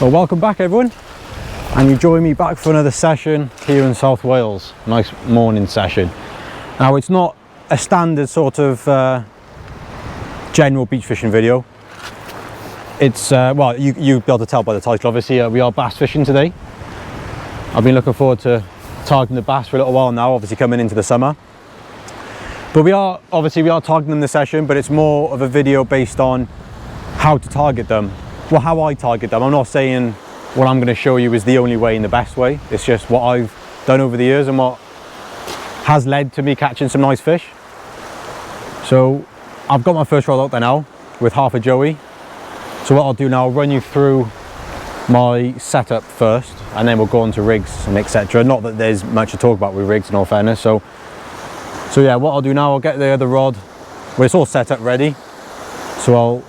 Well, welcome back everyone, and you join me back for another session here in South Wales. Nice morning session. Now it's not a standard sort of general beach fishing video. It's well, you'll be able to tell by the title obviously. We are bass fishing today. I've been looking forward to targeting the bass for a little while now, obviously coming into the summer. But we are targeting them this session, but it's more of a video based on how to target them. Well, how I target them. I'm not saying what I'm going to show you is the only way and the best way. It's just what I've done over the years and what has led to me catching some nice fish. So I've got my first rod out there now with half a joey. So what I'll do now, I'll run you through my setup first, and then we'll go on to rigs and etc. Not that there's much to talk about with rigs in all fairness. So yeah, what I'll do now, I'll get the other rod, well, it's all set up ready. So I'll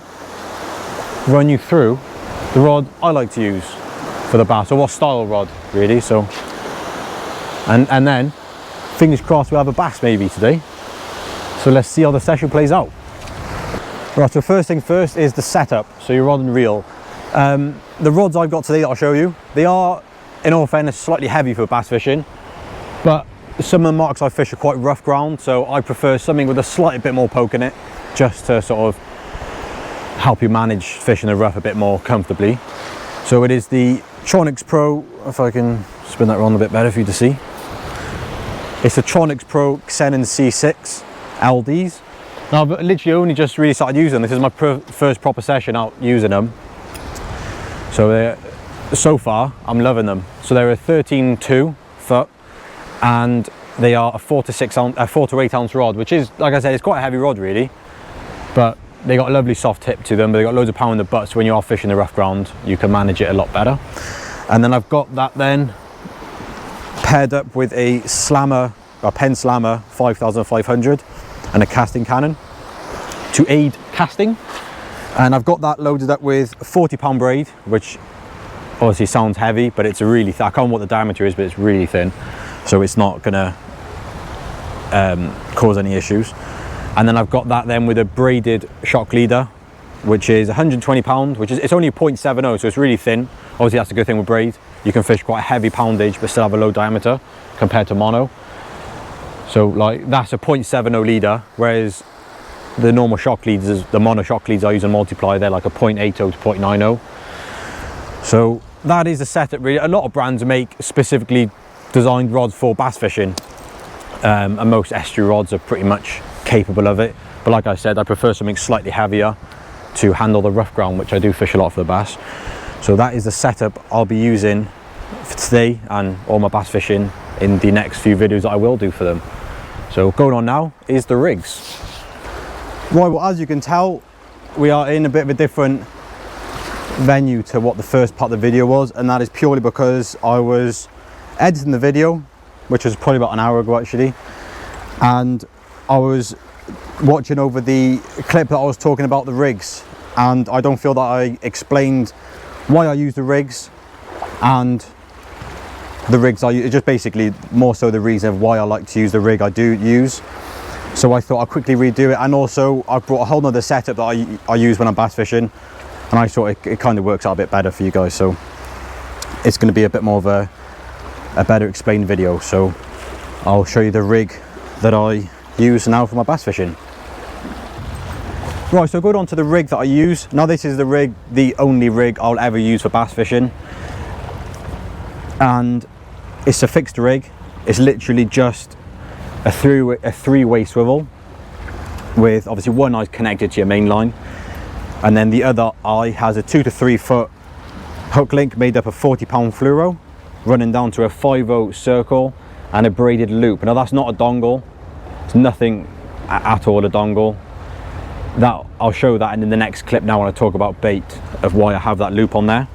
run you through the rod I like to use for the bass, or what style rod really. So and then fingers crossed we'll have a bass maybe today. So let's see how the session plays out. Right, so first thing first is the setup, so your rod and reel. The rods I've got today that I'll show you, they are in all fairness slightly heavy for bass fishing, but some of the marks I fish are quite rough ground, so I prefer something with a slight bit more poke in it, just to sort of help you manage fishing the rough a bit more comfortably. So it is the Tronix Pro, if I can spin that around a bit better for you to see. It's the Tronix Pro Xenon C6 LDs. Now I've literally only just really started using them. This is my first proper session out using them. So far I'm loving them. So they're a 13.2 foot, and they are a 4 to 8 ounce rod, which is, like I said, it's quite a heavy rod really, but they got a lovely soft tip to them, but they got loads of power in the butt, so when you are fishing the rough ground you can manage it a lot better. And then I've got that then paired up with a slammer, a Pen Slammer 5500 and a casting cannon to aid casting. And I've got that loaded up with 40-pound braid, which obviously sounds heavy, but it's a really thin. I can't remember what the diameter is, but it's really thin, so it's not gonna cause any issues. And then I've got that then with a braided shock leader, which is 120 pound, which is, it's only a 0.70, so it's really thin. Obviously that's a good thing with braid. You can fish quite a heavy poundage but still have a low diameter compared to mono. So like that's a 0.70 leader, whereas the normal shock leads, the mono shock leads I use on multiply, they're like a 0.80 to 0.90. So that is the setup really. A lot of brands make specifically designed rods for bass fishing, and most estuary rods are pretty much capable of it. But like I said, I prefer something slightly heavier to handle the rough ground, which I do fish a lot for the bass. So that is the setup I'll be using for today and all my bass fishing in the next few videos that I will do for them. So going on now is the rigs. Right, well, as you can tell, we are in a bit of a different venue to what the first part of the video was, and that is purely because I was editing the video, which was probably about an hour ago actually, and I was watching over the clip that I was talking about the rigs, and I don't feel that I explained why I use the rigs, and the rigs I use, just basically more so the reason of why I like to use the rig I do use. So I thought I'd quickly redo it, and also I brought a whole nother setup that I use when I'm bass fishing, and I thought it kind of works out a bit better for you guys, so it's going to be a bit more of a better explained video. So I'll show you the rig that I use now for my bass fishing. Right, so going on to the rig that I use. Now this is the rig, the only rig I'll ever use for bass fishing, and it's a fixed rig. It's literally just a three-way swivel with obviously one eye connected to your main line, and then the other eye has a 2 to 3 foot hook link made up of 40-pound fluoro running down to a 5/0 circle and a braided loop. Now that's not a dongle, it's nothing at all a dongle. That I'll show that in the next clip now when I talk about bait, of why I have that loop on there.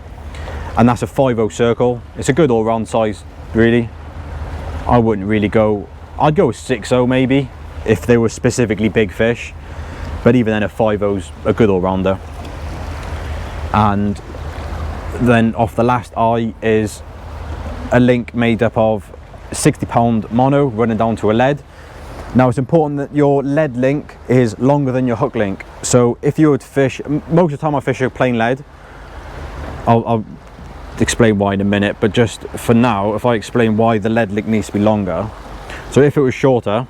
And that's a 5/0 circle. It's a good all-round size really. I wouldn't really go, I'd go with 6/0 maybe if they were specifically big fish, but even then a 5/0's a good all-rounder. And then off the last eye is a link made up of 60-pound mono running down to a lead. Now it's important that your lead link is longer than your hook link. So if you were to fish, most of the time I fish a plain lead, I'll explain why in a minute, but just for now, if I explain why the lead link needs to be longer. So if it was shorter,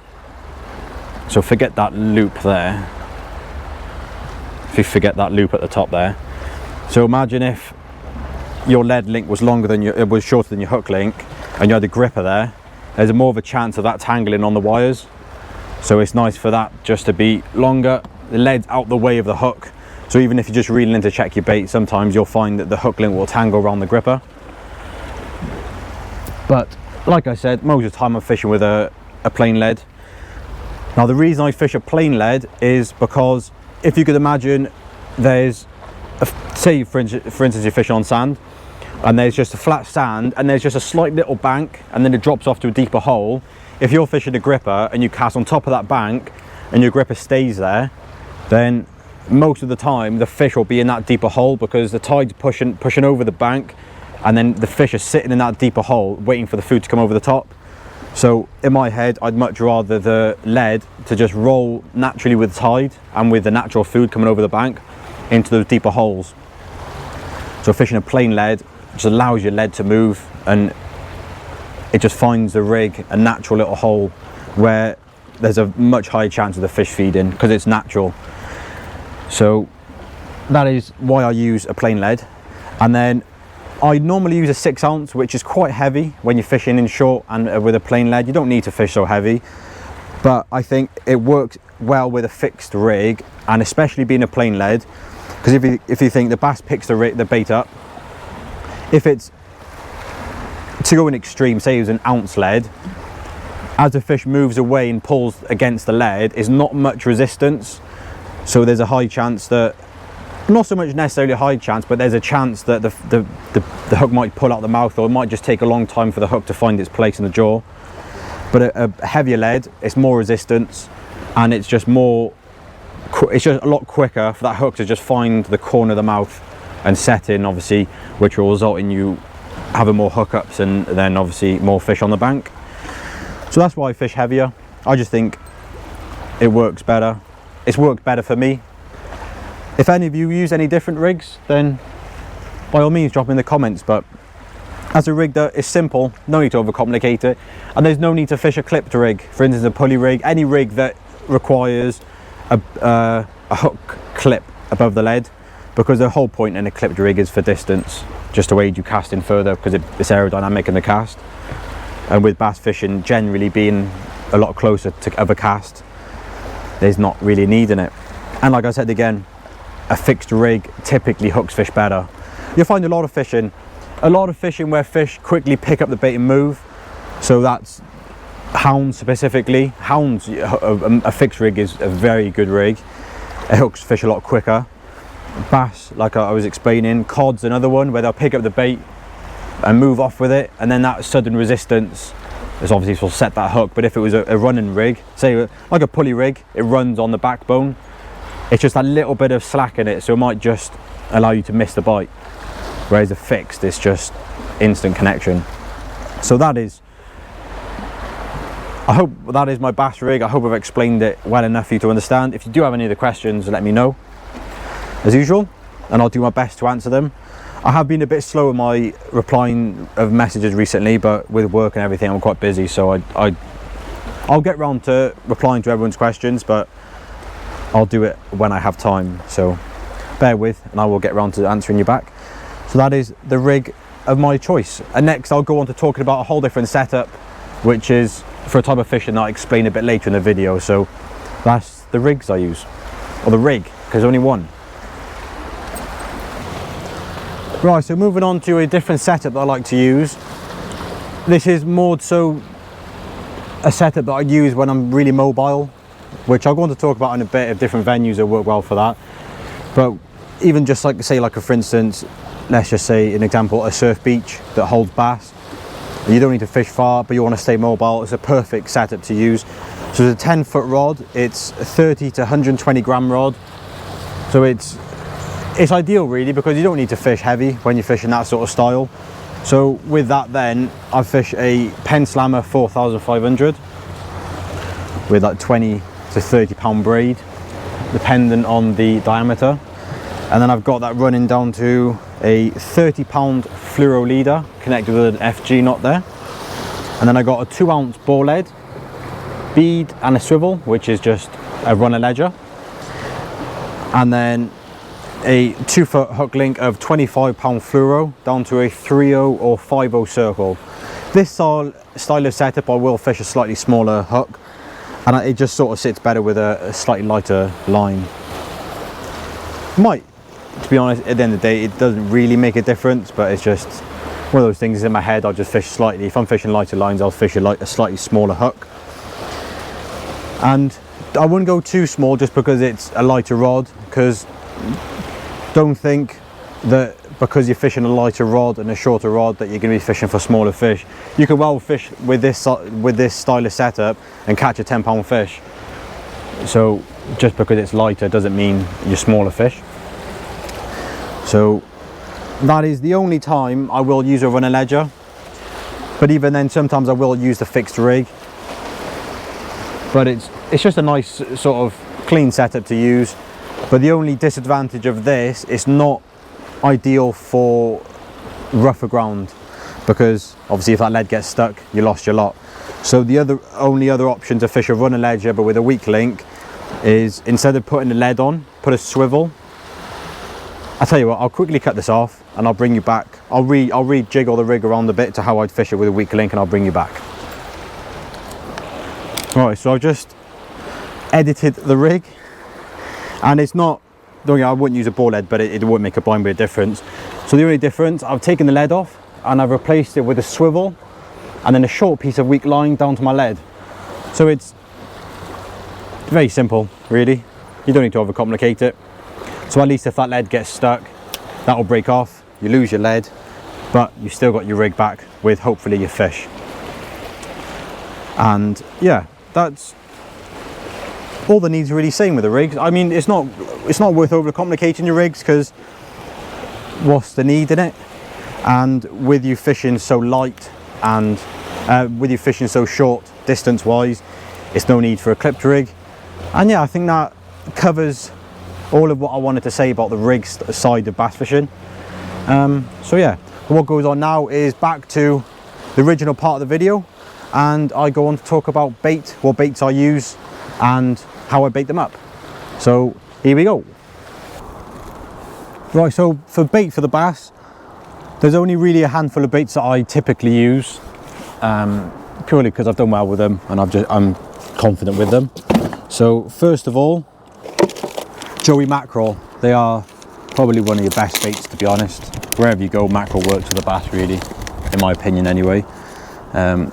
so forget that loop there, if you forget that loop at the top there, so imagine if your lead link was longer than it was shorter than your hook link, and you had a gripper there, there's more of a chance of that tangling on the wires. So it's nice for that just to be longer, the lead's out the way of the hook. So even if you're just reeling in to check your bait, sometimes you'll find that the hook link will tangle around the gripper. But like I said, most of the time I'm fishing with a plain lead. Now the reason I fish a plain lead is because if you could imagine, there's say for instance you're fishing on sand, and there's just a flat sand and there's just a slight little bank, and then it drops off to a deeper hole. If you're fishing a gripper and you cast on top of that bank and your gripper stays there, then most of the time the fish will be in that deeper hole, because the tide's pushing over the bank, and then the fish are sitting in that deeper hole waiting for the food to come over the top. So in my head, I'd much rather the lead to just roll naturally with the tide and with the natural food coming over the bank into those deeper holes. So fishing a plain lead just allows your lead to move, and it just finds the rig a natural little hole where there's a much higher chance of the fish feeding, because it's natural. So that is why I use a plain lead. And then I normally use a 6 ounce, which is quite heavy when you're fishing in short, and with a plain lead you don't need to fish so heavy, but I think it works well with a fixed rig, and especially being a plain lead, because if you think the bass picks the bait up, if it's to go in extreme, say it was an ounce lead, as the fish moves away and pulls against the lead, is not much resistance. So there's a high chance that, not so much necessarily a high chance, but there's a chance that the hook might pull out the mouth, or it might just take a long time for the hook to find its place in the jaw. But a heavier lead, it's more resistance, and it's just a lot quicker for that hook to just find the corner of the mouth and set in, obviously, which will result in you having more hookups and then obviously more fish on the bank. So that's why I fish heavier. I just think it works better. It's worked better for me. If any of you use any different rigs, then by all means drop in the comments. But as a rig that is simple, no need to overcomplicate it, and there's no need to fish a clipped rig. For instance, a pulley rig, any rig that requires a hook clip above the lead, because the whole point in a clipped rig is for distance, just to aid you casting further, because it's aerodynamic in the cast. And with bass fishing generally being a lot closer to other cast, there's not really a need in it. And like I said again, a fixed rig typically hooks fish better. You'll find a lot of fishing where fish quickly pick up the bait and move. So that's hounds specifically. Hounds, a fixed rig is a very good rig. It hooks fish a lot quicker. Bass, like I was explaining, cod's another one where they'll pick up the bait and move off with it, and then that sudden resistance is obviously will set that hook. But if it was a running rig, say like a pulley rig, it runs on the backbone, it's just a little bit of slack in it, so it might just allow you to miss the bite, whereas a fixed, it's just instant connection. So that is, I hope that is my bass rig. I hope I've explained it well enough for you to understand. If you do have any other questions, let me know as usual, and I'll do my best to answer them. I have been a bit slow in my replying of messages recently, but with work and everything I'm quite busy, so I'll get round to replying to everyone's questions, but I'll do it when I have time, so bear with, and I will get round to answering you back. So that is the rig of my choice, and next I'll go on to talking about a whole different setup, which is for a type of fishing that I'll explain a bit later in the video. So that's the rigs I use, or the rig, because there's only one. Right, so moving on to a different setup that I like to use. This is more so a setup that I use when I'm really mobile, which I'll go on to talk about in a bit of different venues that work well for that. But even just like, say, like for instance, let's just say an example, a surf beach that holds bass. You don't need to fish far, but you want to stay mobile. It's a perfect setup to use. So it's a 10-foot rod. It's a 30 to 120 gram rod. So it's ideal really, because you don't need to fish heavy when you're fishing that sort of style. So with that then, I fish a Pen Slammer 4500 with like 20 to 30 pound braid, dependent on the diameter. And then I've got that running down to a 30-pound fluoro leader connected with an FG knot there, and then I got a 2-ounce ball head, bead and a swivel, which is just a runner ledger, and then a 2-foot hook link of 25-pound fluoro down to a 3/0 or 5/0 circle. This style of setup I will fish a slightly smaller hook, and it just sort of sits better with a slightly lighter line. Might, to be honest, at the end of the day it doesn't really make a difference, but it's just one of those things in my head. I'll just fish slightly, if I'm fishing lighter lines I'll fish a slightly smaller hook, and I wouldn't go too small just because it's a lighter rod, because don't think that because you're fishing a lighter rod and a shorter rod that you're going to be fishing for smaller fish. You can well fish with this style of setup and catch a 10-pound fish. So just because it's lighter doesn't mean you're smaller fish. So that is the only time I will use a runner ledger, but even then sometimes I will use the fixed rig. But it's just a nice sort of clean setup to use. But the only disadvantage of this, it's not ideal for rougher ground, because obviously if that lead gets stuck you lost your lot. So the only other option to fish a runner ledger but with a weak link is, instead of putting the lead on, put a swivel. I'll tell you what, I'll quickly cut this off and I'll bring you back. I'll rejiggle the rig around a bit to how I'd fish it with a weak link, and I'll bring you back. Right, so I've just edited the rig, and it's not, I wouldn't use a ball head, but it wouldn't make a blind bit of difference. So the only difference, I've taken the lead off and I've replaced it with a swivel and then a short piece of weak line down to my lead. So it's very simple, really. You don't need to overcomplicate it. So at least if that lead gets stuck, that'll break off, you lose your lead, but you've still got your rig back with hopefully your fish. And yeah, that's all that needs really saying with the rigs. I mean, it's not worth overcomplicating your rigs, because what's the need in it? And with you fishing so light and with you fishing so short distance wise, it's no need for a clipped rig. And yeah, I think that covers all of what I wanted to say about the rigs side of bass fishing. So yeah, what goes on now is back to the original part of the video, and I go on to talk about bait, what baits I use and how I bait them up. So here we go. Right, so for bait for the bass, there's only really a handful of baits that I typically use, purely because I've done well with them and I'm confident with them. So first of all, Joey mackerel. They are probably one of your best baits, to be honest. Wherever you go, mackerel works with the bass, really, in my opinion anyway.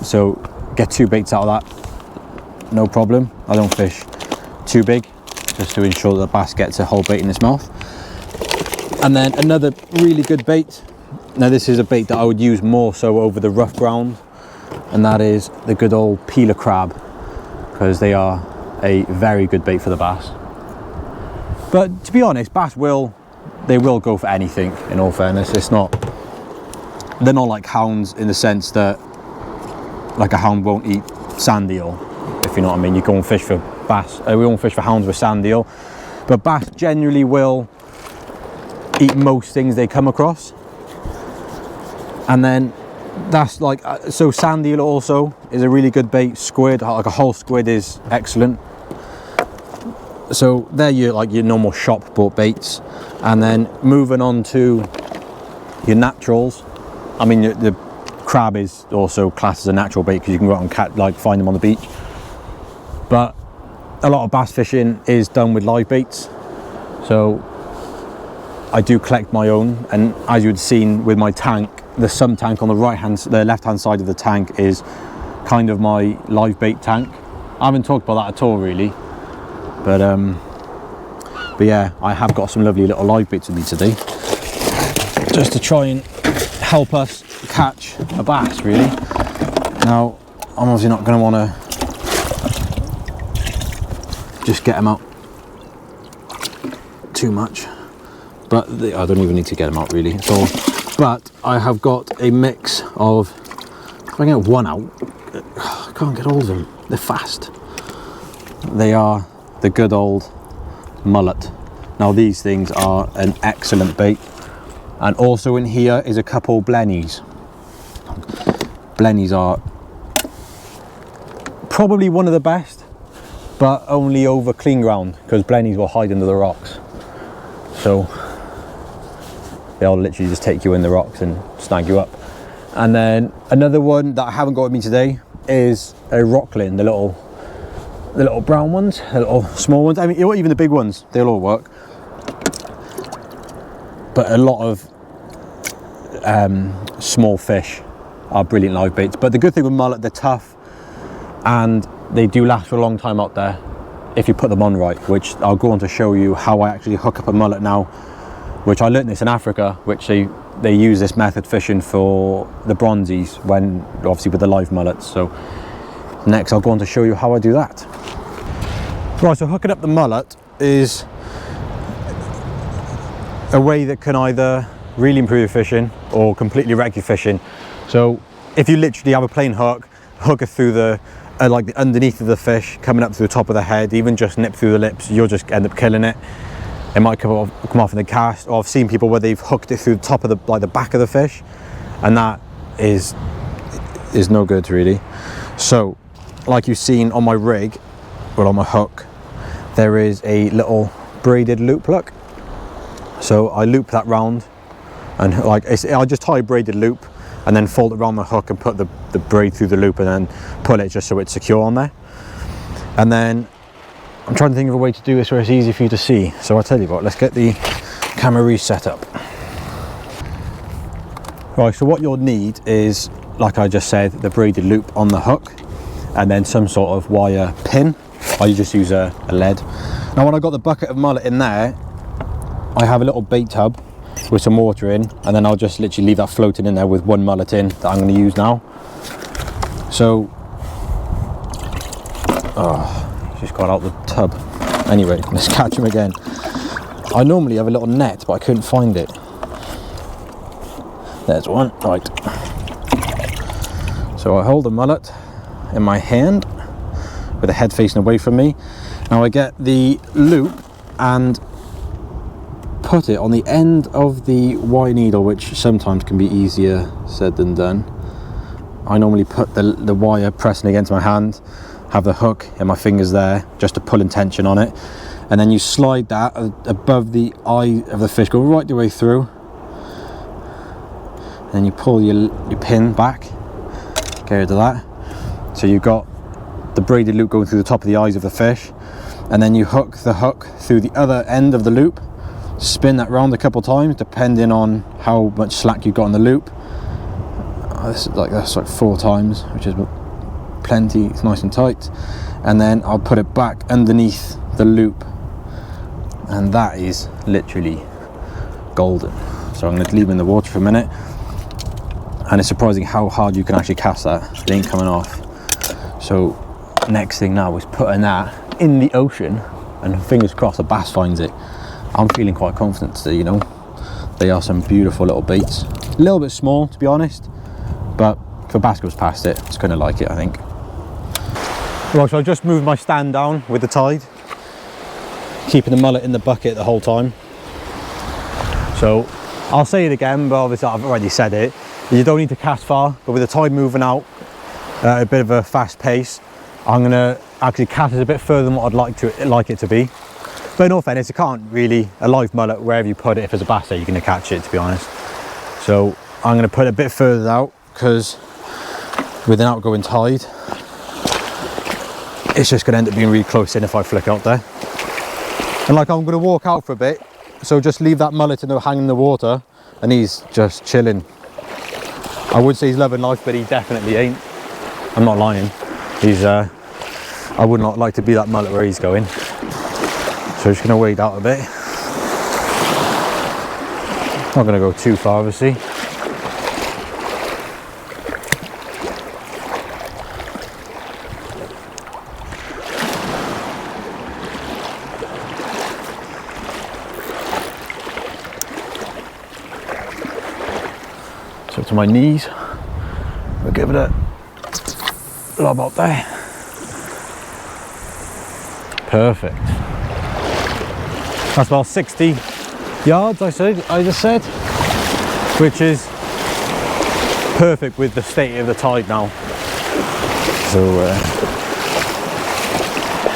So get 2 baits out of that, no problem. I don't fish too big, just to ensure that the bass gets a whole bait in its mouth. And then another really good bait, now this is a bait that I would use more so over the rough ground, and that is the good old peeler crab, because they are a very good bait for the bass. But to be honest, bass will go for anything, in all fairness. They're not like hounds in the sense that, like, a hound won't eat sand eel, if you know what I mean. You go and fish for bass, we won't fish for hounds with sand eel, but bass generally will eat most things they come across. And then that's like, so sand eel also is a really good bait. Squid, like a whole squid, is excellent. So they're your normal shop bought baits. And then moving on to your naturals, I mean, the crab is also classed as a natural bait because you can go out and find them on the beach. But a lot of bass fishing is done with live baits, so I do collect my own. And as you'd seen with my tank, the sump tank on the left hand side of the tank is kind of my live bait tank. I haven't talked about that at all really, but yeah, I have got some lovely little live baits with me today, just to try and help us catch a bass, really. Now, I'm obviously not going to want to just get them out too much, but I don't even need to get them out really at all. But I have got a mix of, if I can get one out, I can't get all of them, they're fast. They are the good old mullet. Now these things are an excellent bait. And also in here is a couple blennies. Blennies are probably one of the best, but only over clean ground, because blennies will hide under the rocks. So they'll literally just take you in the rocks and snag you up. And then another one that I haven't got with me today is a rocklin, the little brown ones, the little small ones. I mean, even the big ones, they'll all work. But a lot of small fish are brilliant live baits. But the good thing with mullet, they're tough and they do last for a long time out there if you put them on right, which I'll go on to show you how I actually hook up a mullet now, which I learned this in Africa, which they use this method fishing for the bronzies, when obviously with the live mullets. So next I'll go on to show you how I do that. Right, so hooking up the mullet is a way that can either really improve your fishing or completely wreck your fishing. So if you literally have a plain hook it through the like the underneath of the fish, coming up through the top of the head, even just nip through the lips, you'll just end up killing it. It might come off in the cast, or I've seen people where they've hooked it through the top of the back of the fish, and that is no good really. So like you've seen on my rig, or on my hook, there is a little braided loop look. So I loop that round, and I just tie a braided loop and then fold it around my hook and put the braid through the loop and then pull it just so it's secure on there. And then I'm trying to think of a way to do this where it's easy for you to see. So I'll tell you what, let's get the camera reset up. Right, so what you'll need is, like I just said, the braided loop on the hook, and then some sort of wire pin. I just use a lead. Now when I got the bucket of mullet in there, I have a little bait tub with some water in, and then I'll just literally leave that floating in there with one mullet in that I'm going to use now. So, just got out the tub. Anyway, let's catch him again. I normally have a little net, but I couldn't find it. There's one, right. So I hold the mullet in my hand with the head facing away from me. Now I get the loop and put it on the end of the Y needle, which sometimes can be easier said than done. I normally put the wire pressing against my hand, have the hook and my fingers there just to pull in tension on it, and then you slide that above the eye of the fish, go right the way through, and then you pull your pin back, get rid of that. So you've got the braided loop going through the top of the eyes of the fish, and then you hook the hook through the other end of the loop, spin that round a couple times depending on how much slack you've got on the loop. That's like 4 times, which is plenty. It's nice and tight, and then I'll put it back underneath the loop, and that is literally golden. So I'm going to leave it in the water for a minute, and it's surprising how hard you can actually cast that. It ain't coming off. So next thing now is putting that in the ocean, and fingers crossed a bass finds it. I'm feeling quite confident today, you know. They are some beautiful little baits. A little bit small, to be honest, but if a bass goes past it, it's going to like it, I think. Right, so I just moved my stand down with the tide, keeping the mullet in the bucket the whole time. So I'll say it again, but obviously I've already said it. You don't need to cast far, but with the tide moving out at a bit of a fast pace, I'm going to actually cast it a bit further than what I'd like it to be. But in all fairness, it can't really, a live mullet, wherever you put it, if there's a bass there, you're going to catch it, to be honest. So I'm going to put it a bit further out, because with an outgoing tide, it's just going to end up being really close in if I flick out there. And like, I'm going to walk out for a bit, so just leave that mullet hanging in the water, and he's just chilling. I would say he's loving life, but he definitely ain't. I'm not lying. He's, I would not like to be that mullet where he's going. So just going to wade out a bit. Not going to go too far, obviously. So to my knees, we'll give it a lob up there. Perfect. That's about 60 yards, I just said. which is perfect with the state of the tide now. So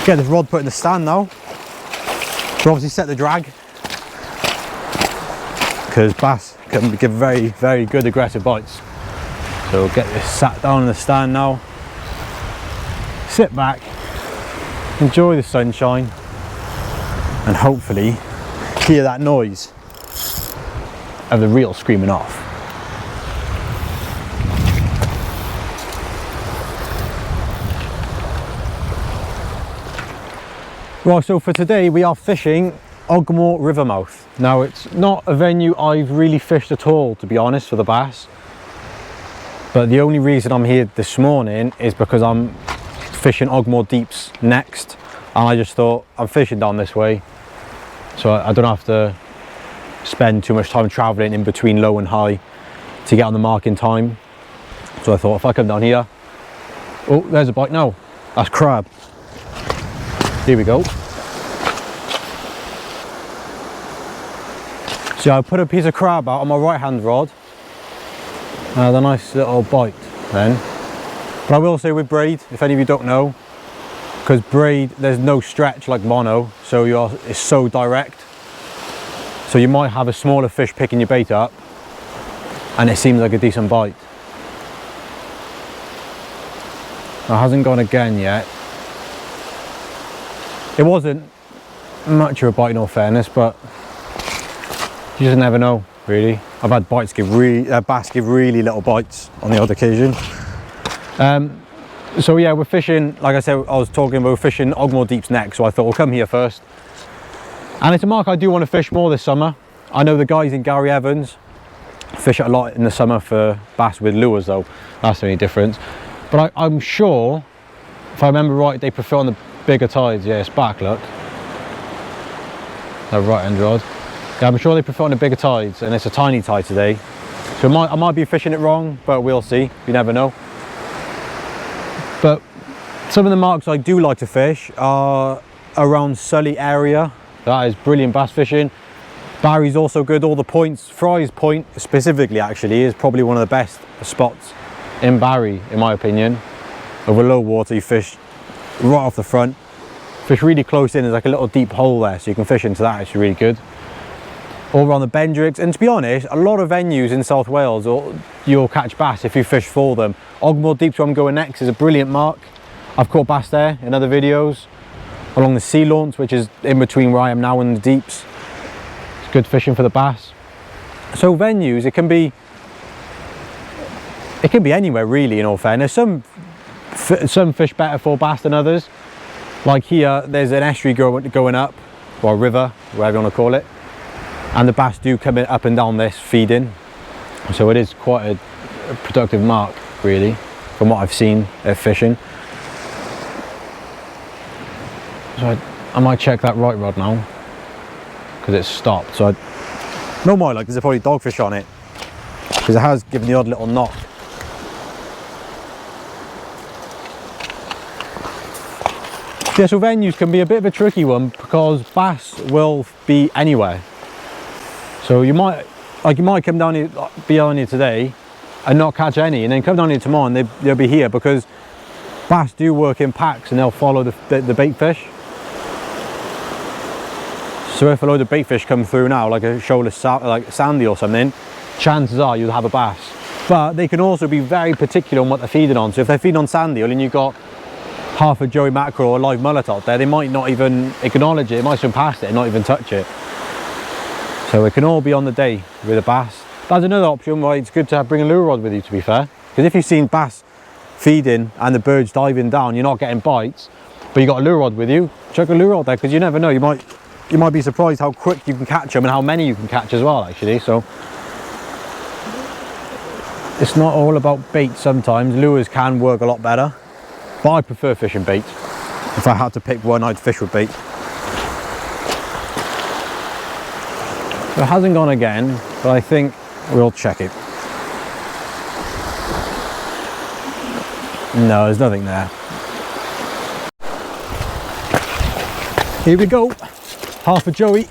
get this rod put in the stand now. We'll obviously set the drag, because bass can give very, very good aggressive bites. So we'll get this sat down in the stand now, sit back, enjoy the sunshine, and hopefully hear that noise of the reel screaming off. Right, so for today we are fishing Ogmore River mouth. Now it's not a venue I've really fished at all, to be honest, for the bass. But the only reason I'm here this morning is because I'm fishing Ogmore Deeps next. And I just thought, I'm fishing down this way, so I don't have to spend too much time travelling in between low and high to get on the mark in time. So I thought, if I come down here, oh, there's a bite now. That's crab. Here we go. So I put a piece of crab out on my right hand rod. The nice little bite then. But I will say with braid, if any of you don't know, because braid, there's no stretch like mono, so it's so direct. So you might have a smaller fish picking your bait up and it seems like a decent bite. It hasn't gone again yet. It wasn't much of a bite in all fairness, but you just never know, really. I've had bass give really little bites on the odd occasion. So yeah, we're fishing, like I said, I was talking about fishing Ogmore Deeps next, so I thought we'll come here first. And it's a mark I do want to fish more this summer. I know the guys in Gary Evans fish it a lot in the summer for bass with lures though. That's the only difference. But I'm sure, if I remember right, they prefer on the bigger tides. Yeah, it's back, look. That right hand rod. Yeah, I'm sure they prefer on the bigger tides, and it's a tiny tide today. So I might be fishing it wrong, but we'll see. You never know. But some of the marks I do like to fish are around Sully area. That is brilliant bass fishing. Barry's also good. All the points, Fry's Point specifically actually, is probably one of the best spots in Barry, in my opinion. Over low water, you fish right off the front. Fish really close in, there's like a little deep hole there, so you can fish into that, it's really good. All around the Bendricks, and to be honest, a lot of venues in South Wales, you'll catch bass if you fish for them. Ogmore Deeps, where I'm going next, is a brilliant mark. I've caught bass there in other videos, along the sea launch, which is in between where I am now and the deeps. It's good fishing for the bass. So venues, it can be anywhere really, in all fairness. Some fish better for bass than others. Like here, there's an estuary going up, or a river, whatever you want to call it. And the bass do come in up and down this feeding. So it is quite a productive mark, really, from what I've seen at fishing. So I might check that right rod now, because it's stopped. So no more, like, there's probably dogfish on it, because it has given the odd little knock. Yeah, so venues can be a bit of a tricky one, because bass will be anywhere. So you might come down here, be on here today and not catch any, and then come down here tomorrow and they'll be here, because bass do work in packs and they'll follow the bait fish. So if a load of bait fish come through now, like a shoulder like sandy or something, chances are you'll have a bass. But they can also be very particular on what they're feeding on. So if they're feeding on sandy and you've got half a joey mackerel or a live mullet out there, they might not even acknowledge it. It might swim past it and not even touch it. So it can all be on the day with a bass. That's another option why it's good to bring a lure rod with you, to be fair. Because if you've seen bass feeding and the birds diving down, you're not getting bites, but you got a lure rod with you, chuck a lure rod there, because you never know, you might be surprised how quick you can catch them and how many you can catch as well, actually. So it's not all about bait. Sometimes lures can work a lot better, but I prefer fishing bait. If I had to pick one, I'd fish with bait. So it hasn't gone again, but I think we'll check it. No, there's nothing there. Here we go, half a joey.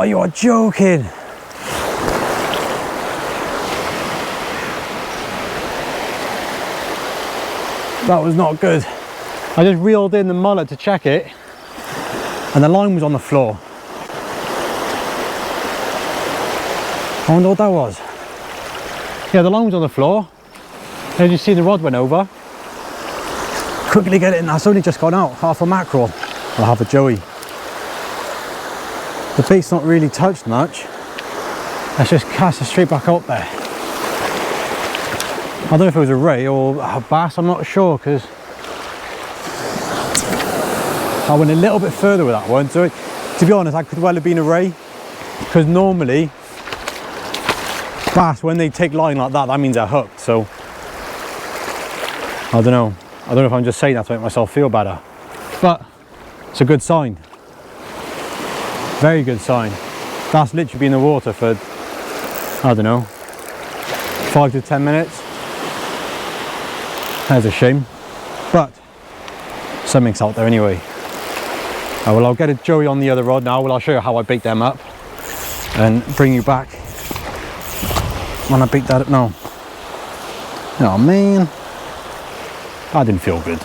Oh, you are joking. That was not good. I just reeled in the mullet to check it, and the line was on the floor. I wonder what that was. Yeah, the line was on the floor. As you see, the rod went over. Quickly get it in. That's only just gone out. Half a mackerel or half a joey. The bait's not really touched much. Let's just cast it straight back out there. I don't know if it was a ray or a bass, I'm not sure, because I went a little bit further with that one. So to be honest, that could well have been a ray, because normally bass, when they take line like that, that means they're hooked. So I don't know if I'm just saying that to make myself feel better, but it's a good sign. Very good sign. That's literally been in the water for, I don't know, 5 to 10 minutes. That's a shame, but something's out there anyway. Well, I'll get a joey on the other rod now. Well, I'll show you how I bait them up and bring you back when I bait that up now. Oh man, that didn't feel good.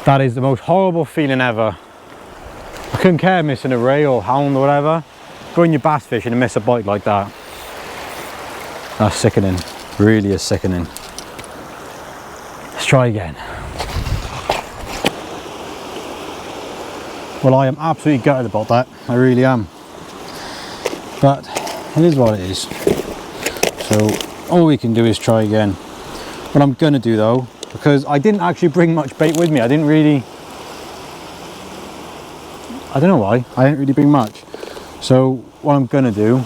That is the most horrible feeling ever. I couldn't care missing a ray or hound or whatever. Going your bass fishing and miss a bite like that. That's sickening. Really is sickening. Let's try again. Well, I am absolutely gutted about that. I really am. But it is what it is. So all we can do is try again. What I'm gonna do though, because I didn't actually bring much bait with me. I don't know why. I didn't really bring much. So what I'm gonna do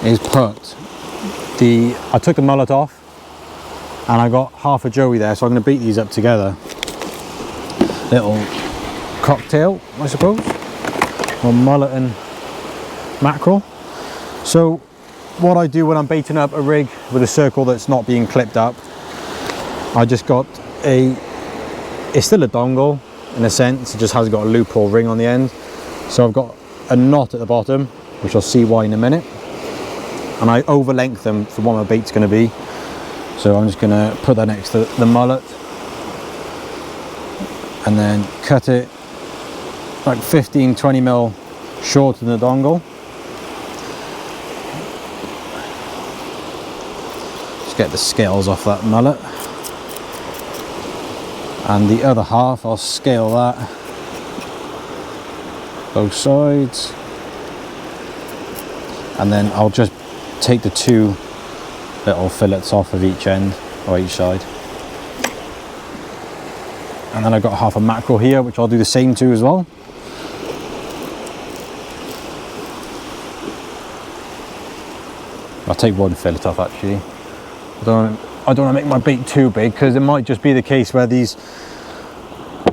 is I took the mullet off and I got half a joey there, so I'm gonna beat these up together. Little cocktail, I suppose, or mullet and mackerel. So what I do when I'm baiting up a rig with a circle that's not being clipped up, I just got it's still a dongle in a sense, it just hasn't got a loop or ring on the end. So I've got a knot at the bottom, which I'll see why in a minute, and I overlength them for what my bait's going to be. So I'm just going to put that next to the mullet and then cut it like 15-20 mil shorter than the dongle. Just get the scales off that mullet, and the other half I'll scale that both sides, and then I'll just take the 2 little fillets off of each end or each side, and then I've got half a mackerel here which I'll do the same to as well. I'll take 1 fillet off actually. I don't want to make my bait too big, because it might just be the case where these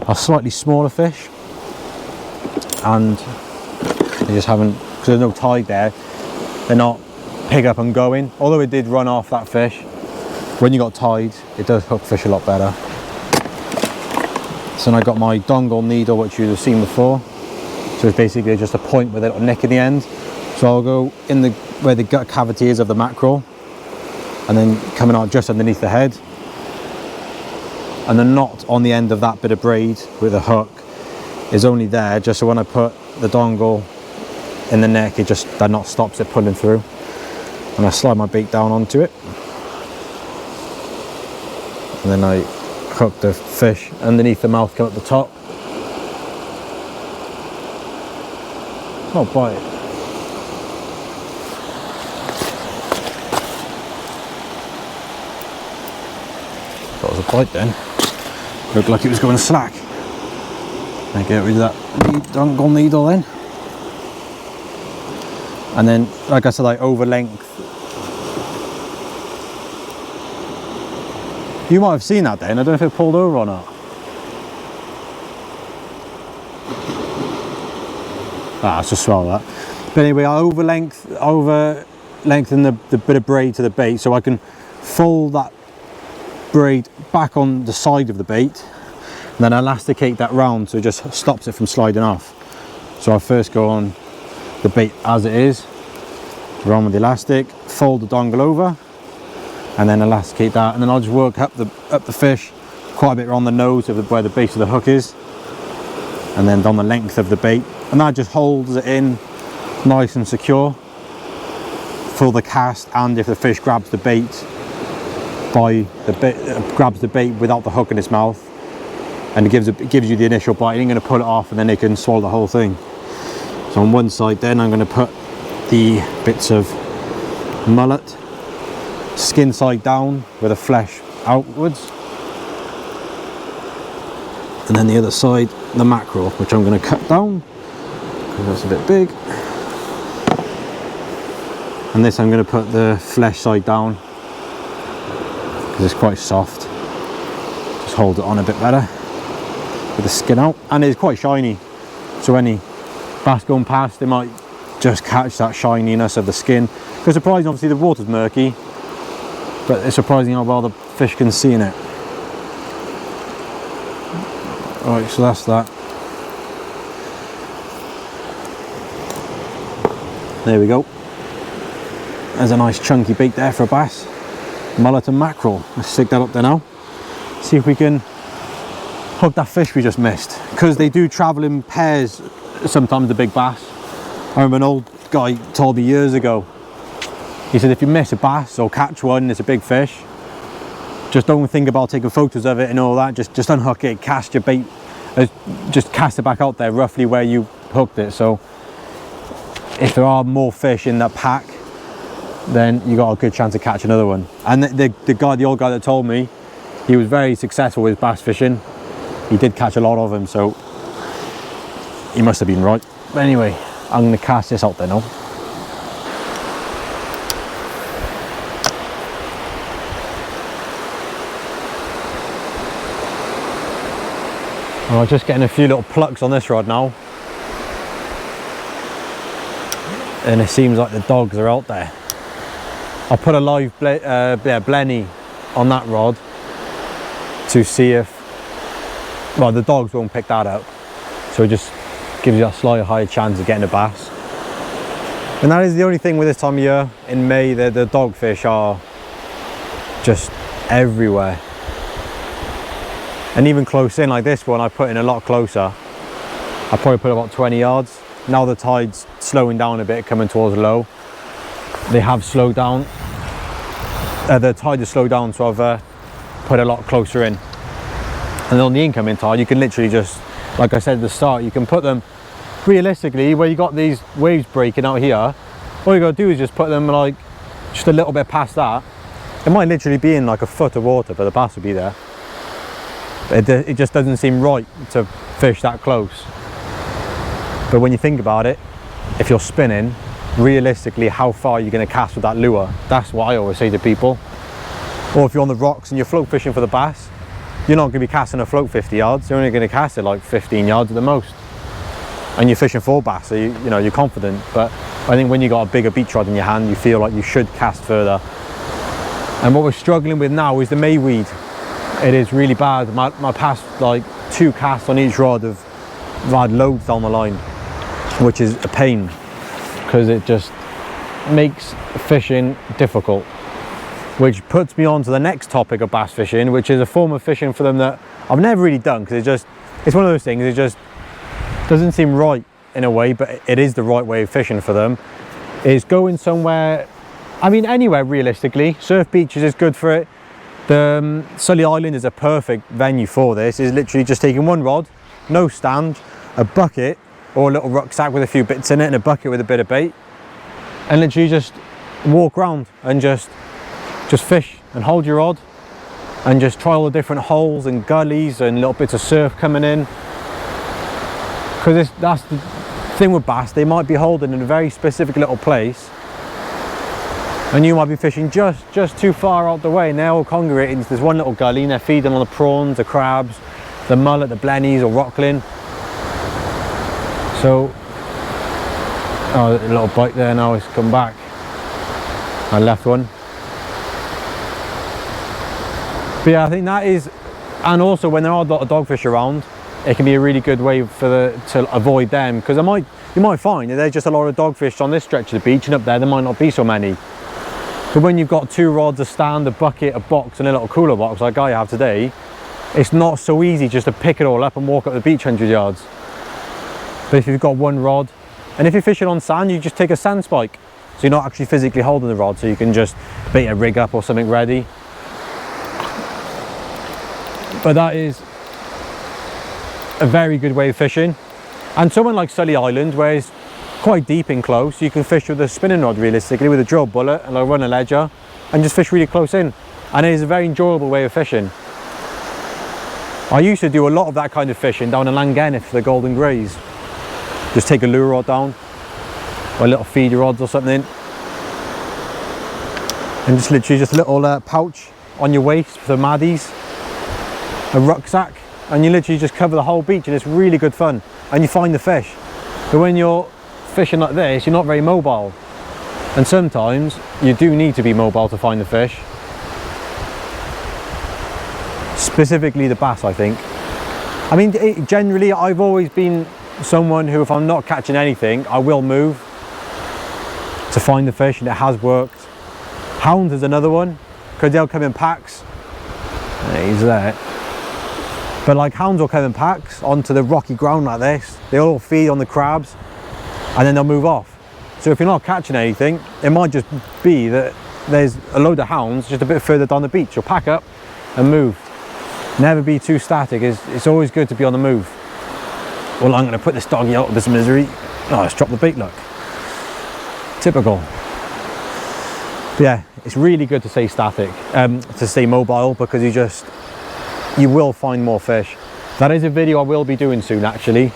are slightly smaller fish and they just haven't, because there's no tide there, they're not pick up and going. Although it did run off that fish, when you got tide it does hook fish a lot better. So then I got my dongle needle, which you've seen before, so it's basically just a point with a little nick in the end. So I'll go in where the gut cavity is of the mackerel, and then coming out just underneath the head, and the knot on the end of that bit of braid with a hook is only there just so when I put the dongle in the neck, that knot stops it pulling through, and I slide my bait down onto it, and then I hook the fish underneath the mouth, come up the top. Oh, bite. That was a bite then. Looked like it was going slack. I get rid of that dongle needle then. And then, like I said, I overlength. You might have seen that then. I don't know if it pulled over or not. Let's just swallow that. But anyway, I lengthen the bit of braid to the bait, so I can fold that braid back on the side of the bait, and then elasticate that round so it just stops it from sliding off. So I first go on the bait as it is, around with the elastic, fold the dongle over, and then elasticate that, and then I'll just work up the fish quite a bit around the nose of where the base of the hook is, and then down the length of the bait, and that just holds it in nice and secure for the cast. And if the fish grabs the bait grabs the bait without the hook in its mouth, and it gives you the initial bite, you're going to pull it off and then it can swallow the whole thing. So on one side then I'm going to put the bits of mullet, skin side down with the flesh outwards, and then the other side the mackerel, which I'm going to cut down because that's a bit big, and this I'm going to put the flesh side down because it's quite soft. Just hold it on a bit better with the skin out, and it's quite shiny, so any bass going past, they might just catch that shininess of the skin. Because surprising, obviously the water's murky, but it's surprising how well the fish can see in it. Alright, so that's that. There we go. There's a nice chunky bait there for a bass. Mullet and mackerel. Let's stick that up there now. See if we can hook that fish we just missed. Because they do travel in pairs sometimes, the big bass. I remember an old guy told me years ago, he said if you miss a bass or catch one and it's a big fish, just don't think about taking photos of it and all that, just unhook it, cast your bait, just cast it back out there roughly where you hooked it. So if there are more fish in that pack, then you got a good chance to catch another one. And the old guy that told me, he was very successful with bass fishing. He did catch a lot of them, so he must have been right. But anyway, I'm going to cast this out there now. I'm just getting a few little plucks on this rod now, and it seems like the dogs are out there. I'll put a live blenny on that rod to see if, well, the dogs won't pick that up, so it just gives you a slightly higher chance of getting a bass. And that is the only thing with this time of year. In May, the dogfish are just everywhere. And even close in, like this one, I put in a lot closer. I probably put about 20 yards. Now the tide's slowing down a bit, coming towards low. They have slowed down. The tide has slowed down, so I've put a lot closer in. And on the incoming tide, you can literally just, like I said at the start, you can put them, realistically, where you got these waves breaking out here, all you got to do is just put them like just a little bit past that. It might literally be in like a foot of water, but the bass will be there. It just doesn't seem right to fish that close. But when you think about it, if you're spinning, realistically, how far are you going to cast with that lure? That's what I always say to people. Or if you're on the rocks and you're float fishing for the bass, you're not going to be casting a float 50 yards, you're only going to cast it like 15 yards at the most. And you're fishing for bass, so you know, you're confident. But I think when you got a bigger beach rod in your hand, you feel like you should cast further. And what we're struggling with now is the mayweed. It is really bad. My past like 2 casts on each rod have had loads down the line, which is a pain because it just makes fishing difficult. Which puts me on to the next topic of bass fishing, which is a form of fishing for them that I've never really done, because it's one of those things, it just doesn't seem right in a way, but it is the right way of fishing for them, is going somewhere, I mean anywhere realistically. Surf beaches is good for it. The Sully Island is a perfect venue for this. Is literally just taking one rod, no stand, a bucket or a little rucksack with a few bits in it and a bucket with a bit of bait, and literally just walk around and just fish and hold your rod and just try all the different holes and gullies and little bits of surf coming in. Because that's the thing with bass, they might be holding in a very specific little place and you might be fishing just too far out the way, and they're all congregating into this one little gully and they're feeding on the prawns, the crabs, the mullet, the blennies or rockling. So, oh, a little bite there now, it's come back. I left one. But yeah, I think that is, and also when there are a lot of dogfish around, it can be a really good way to avoid them, because you might find that there's just a lot of dogfish on this stretch of the beach, and up there might not be so many. But when you've got 2 rods, a stand, a bucket, a box, and a little cooler box like I have today, it's not so easy just to pick it all up and walk up the beach 100 yards. But if you've got 1 rod, and if you're fishing on sand, you just take a sand spike. So you're not actually physically holding the rod, so you can just bait a rig up or something ready. But that is a very good way of fishing. And somewhere like Sully Island, where it's quite deep in close, you can fish with a spinning rod realistically, with a drill bullet, and like run a ledger and just fish really close in. And it is a very enjoyable way of fishing. I used to do a lot of that kind of fishing down in Llangennith for the golden greys. Just take a lure rod down, or little feeder rods or something, and just literally just a little pouch on your waist for the maddies, a rucksack, and you literally just cover the whole beach, and it's really good fun, and you find the fish. But when you're fishing like this, you're not very mobile, and sometimes you do need to be mobile to find the fish. Specifically the bass, I think. I mean, generally I've always been someone who, if I'm not catching anything, I will move to find the fish, and it has worked. Hound is another one, because they'll come in packs. He's there. But like, hounds will come in packs onto the rocky ground like this. They'll all feed on the crabs, and then they'll move off. So if you're not catching anything, it might just be that there's a load of hounds just a bit further down the beach. You'll pack up and move. Never be too static. It's always good to be on the move. Well, I'm going to put this doggy out of this misery. Oh, let's drop the bait, look. Typical. But yeah, it's really good to stay static, to stay mobile, because you will find more fish. That is a video I will be doing soon, actually.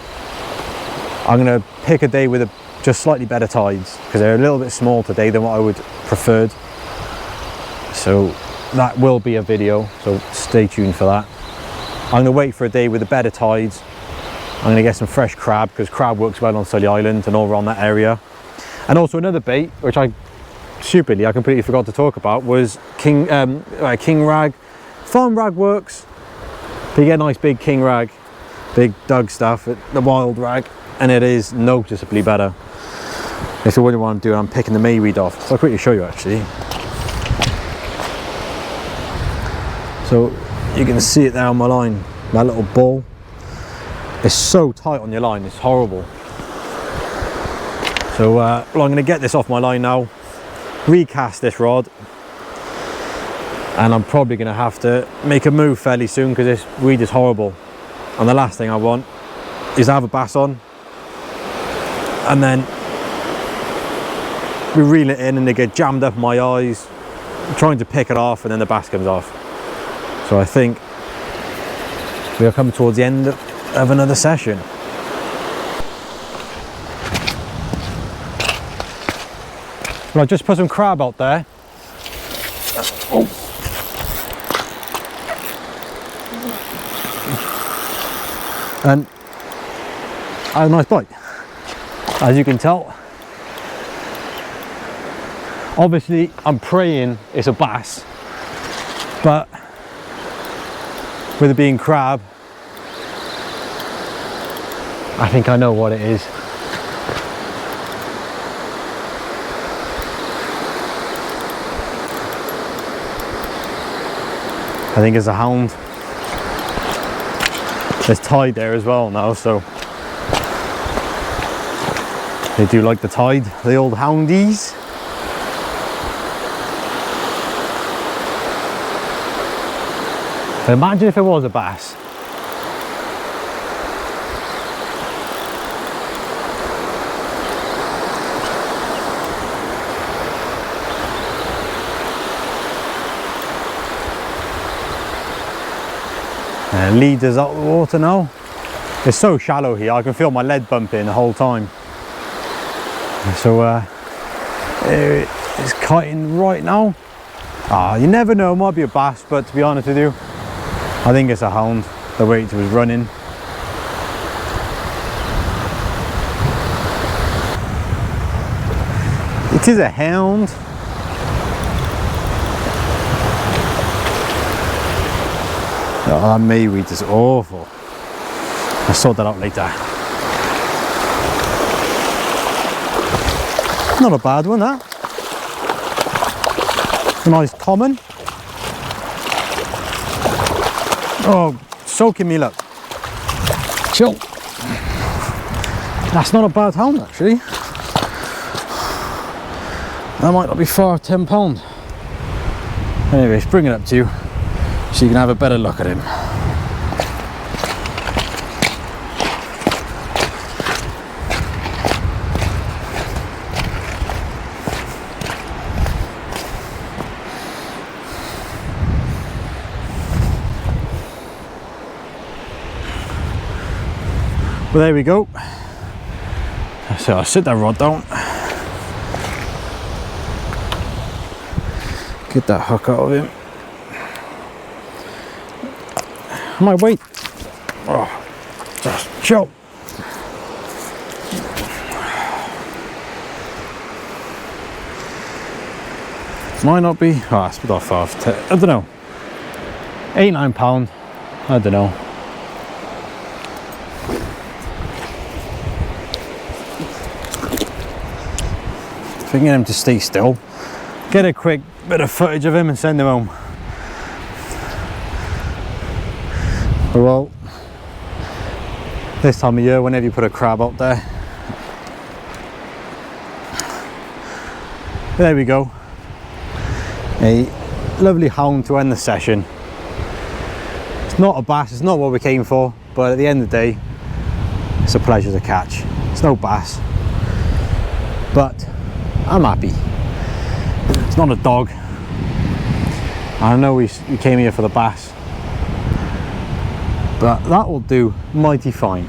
I'm going to pick a day with just slightly better tides, because they're a little bit small today than what I would preferred. So that will be a video, so stay tuned for that. I'm going to wait for a day with the better tides. I'm going to get some fresh crab, because crab works well on Sully Island and all around that area. And also another bait, which I completely forgot to talk about, was king rag. Farm rag works, but you get a nice big king rag, big Doug stuff, the wild rag, and it is noticeably better. If you wonder what I'm doing, I'm picking the mayweed off. So I'll quickly show you actually. So you can see it there on my line, that little ball. It's so tight on your line, it's horrible. So well, I'm going to get this off my line now, recast this rod, and I'm probably going to have to make a move fairly soon, because this weed is horrible. And the last thing I want is to have a bass on, and then we reel it in and they get jammed up in my eyes, trying to pick it off, and then the bass comes off. So I think we are coming towards the end of another session. Well, I just put some crab out there. Oh. And I had a nice bite, as you can tell. Obviously I'm praying it's a bass, but with it being crab, I think I know what it is. I think it's a hound. There's tide there as well now, so they do like the tide, the old houndies. But imagine if it was a bass. And leads us out the water now. It's so shallow here, I can feel my lead bumping the whole time. So it's kiting right now. You never know, it might be a bass, but to be honest with you, I think it's a hound, the way it was running. It is a hound. Oh, that mayweed is awful. I'll sort that out later. Not a bad one, that. A nice common. Oh, soaking me, look. Chill. That's not a bad hound, actually. That might not be far off £10. Anyways, bring it up to you so you can have a better look at him. Well, there we go. So I'll sit that rod down. Get that hook out of him. I might wait. Oh, just chill. Might not be. Oh, it's about half. I don't know. £8–9. I don't know. If I can get him to stay still, get a quick bit of footage of him and send him home. Well, this time of year, whenever you put a crab out there, there we go. A lovely hound to end the session. It's not a bass, it's not what we came for, but at the end of the day, it's a pleasure to catch. It's no bass, but I'm happy. It's not a dog. I know we came here for the bass, but that will do mighty fine.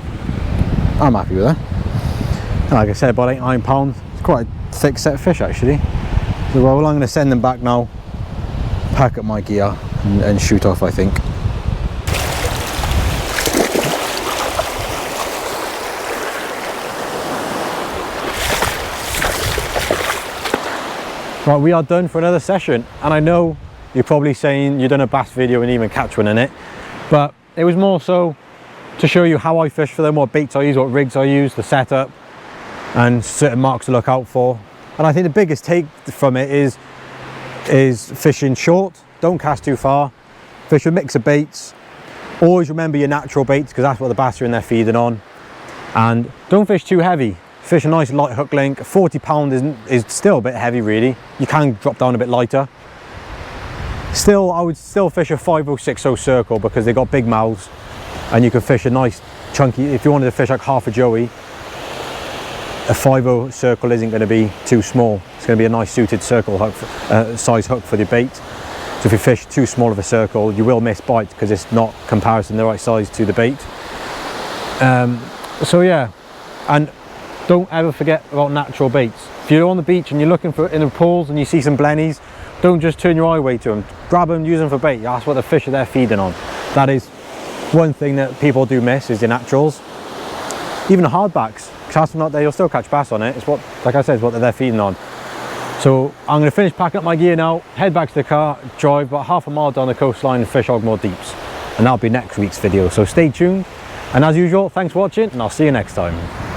I'm happy with that. And like I said, about £8–9. It's quite a thick set of fish, actually. So well, I'm going to send them back now, pack up my gear and shoot off, I think. Right, we are done for another session, and I know you're probably saying you've done a bass video and even catch one in it, but it was more so to show you how I fish for them, what baits I use, what rigs I use, the setup, and certain marks to look out for. And I think the biggest take from it is fishing short, don't cast too far, fish a mix of baits, always remember your natural baits because that's what the bass are in there feeding on, and don't fish too heavy. Fish a nice light hook link. 40 £, is still a bit heavy really. You can drop down a bit lighter. Still, I would still fish a 50, 60 circle because they've got big mouths and you can fish a nice chunky, if you wanted to fish like half a joey, a 50 circle isn't going to be too small. It's going to be a nice suited circle hook, size hook for the bait. So if you fish too small of a circle, you will miss bites because it's not comparison the right size to the bait. So yeah, and don't ever forget about natural baits. If you're on the beach and you're looking for in the pools and you see some blennies, don't just turn your eye away to them. Grab them, use them for bait. That's what the fish are there feeding on. That is one thing that people do miss, is the naturals. Even the hardbacks, cast them out there, you'll still catch bass on it. It's what, like I said, it's what they're there feeding on. So I'm going to finish packing up my gear now, head back to the car, drive about half a mile down the coastline and fish Ogmore Deeps. And that'll be next week's video, so stay tuned. And as usual, thanks for watching and I'll see you next time.